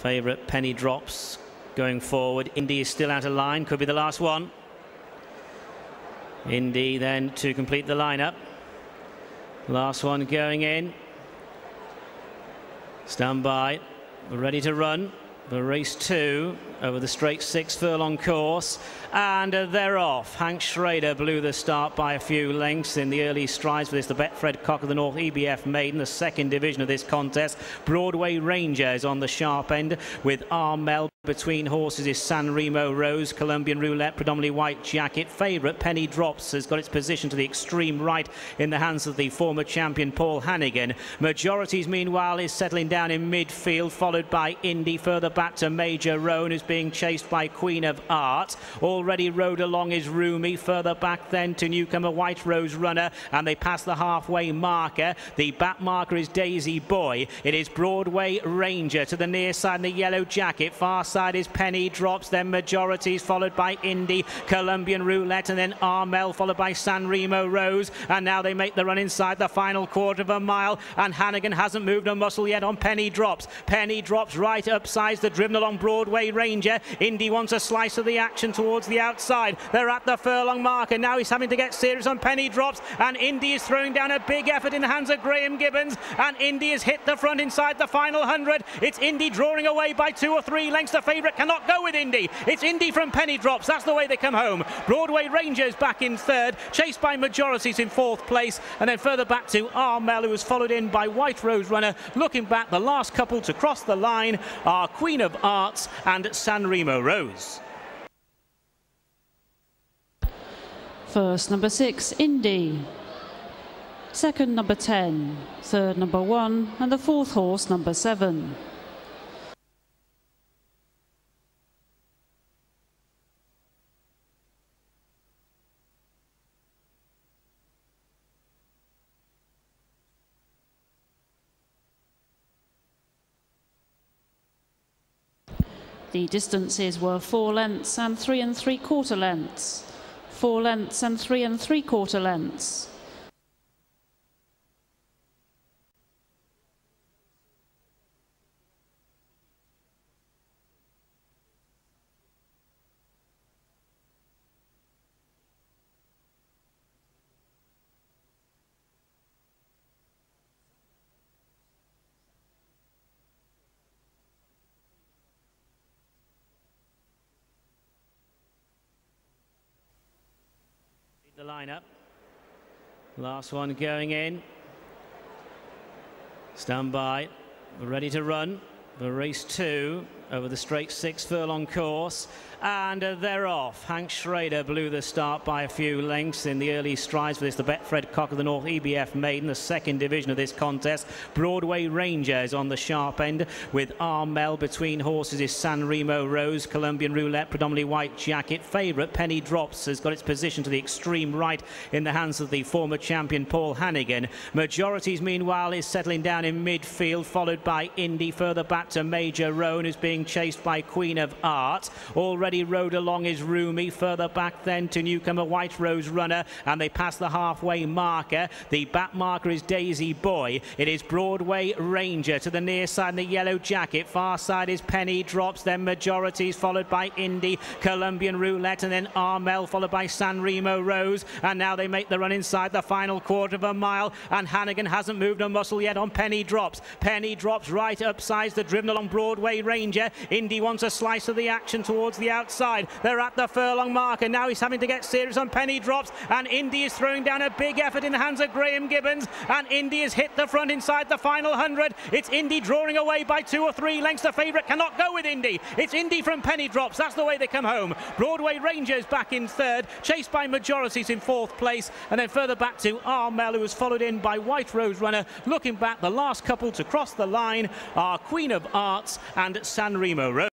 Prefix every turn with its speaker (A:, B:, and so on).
A: Favourite Penny Drops going forward. Indy is still out of line, could be the last one. Indy then to complete the lineup. Last one going in. Stand by, ready to run. The race 2 over the straight 6 furlong course, and they're off. Hank Schrader blew the start by a few lengths in the early strides for this. The Betfred Cock of the North EBF Maiden, the second division of this contest. Broadway Ranger is on the sharp end with Armel. Between horses is San Remo Rose, Colombian Roulette, predominantly white jacket. Favourite Penny Drops has got its position to the extreme right in the hands of the former champion Paul Hannigan. Majorities meanwhile is settling down in midfield, followed by Indy. Further back to Major Roan, who's being chased by Queen of Art. Already rode along is Roomy. Further back then to newcomer White Rose Runner, and they pass the halfway marker. The back marker is Daisy Boy. It is Broadway Ranger to the near side in the yellow jacket. Far side is Penny Drops, then Majorities, followed by Indy, Colombian Roulette, and then Armel, followed by San Remo Rose. And now they make the run inside the final quarter of a mile, and Hannigan hasn't moved a muscle yet on Penny Drops. Penny Drops right upsides the driven along Broadway Ranger. Indy wants a slice of the action towards the outside. They're at the furlong marker. Now he's having to get serious on Penny Drops, and Indy is throwing down a big effort in the hands of Graham Gibbons, and Indy has hit the front inside the final 100. It's Indy drawing away by 2 or 3 lengths. The favourite cannot go with Indy. It's Indy from Penny Drops. That's the way they come home. Broadway Rangers back in third, chased by Majorities in fourth place, and then further back to Armel, who was followed in by White Rose Runner. Looking back, the last couple to cross the line are Queen of Arts and San Remo Rose.
B: First, number 6, Indy. Second, number 10. Third, number 1. And the fourth horse, number 7. The distances were 4 lengths and 3 3/4 lengths. 4 lengths and 3 3/4 lengths.
A: The lineup. Last one going in. Stand by, ready to run. The race 2 over the straight 6 furlong course, and they're off. Hank Schrader blew the start by a few lengths in the early strides for this. The Betfred Cock of the North EBF Maiden, the second division of this contest. Broadway Ranger is on the sharp end with Armel. Between horses is San Remo Rose, Colombian Roulette, predominantly white jacket. Favourite Penny Drops has got its position to the extreme right in the hands of the former champion Paul Hannigan. Majorities meanwhile is settling down in midfield, followed by Indy. Further back to Major Roan, who's being chased by Queen of Art. Already rode along is Roomy. Further back then to newcomer White Rose Runner, and they pass the halfway marker. The back marker is Daisy Boy. It is Broadway Ranger to the near side in the yellow jacket. Far side is Penny Drops, then Majorities, followed by Indy, Colombian Roulette, and then Armel, followed by San Remo Rose. And now they make the run inside the final quarter of a mile, and Hannigan hasn't moved a muscle yet on Penny Drops. Penny Drops right upsides the driven along Broadway Ranger. Indy wants a slice of the action towards the outside. They're at the furlong marker. Now he's having to get serious on Penny Drops, and Indy is throwing down a big effort in the hands of Graham Gibbons, and Indy has hit the front inside the final 100. It's Indy drawing away by 2 or 3 lengths. The favourite cannot go with Indy. It's Indy from Penny Drops. That's the way they come home. Broadway Rangers back in third, chased by Majorities in fourth place, and then further back to Armel, who was followed in by White Rose Runner. Looking back, the last couple to cross the line are Queen of Arts and San Remo Rose.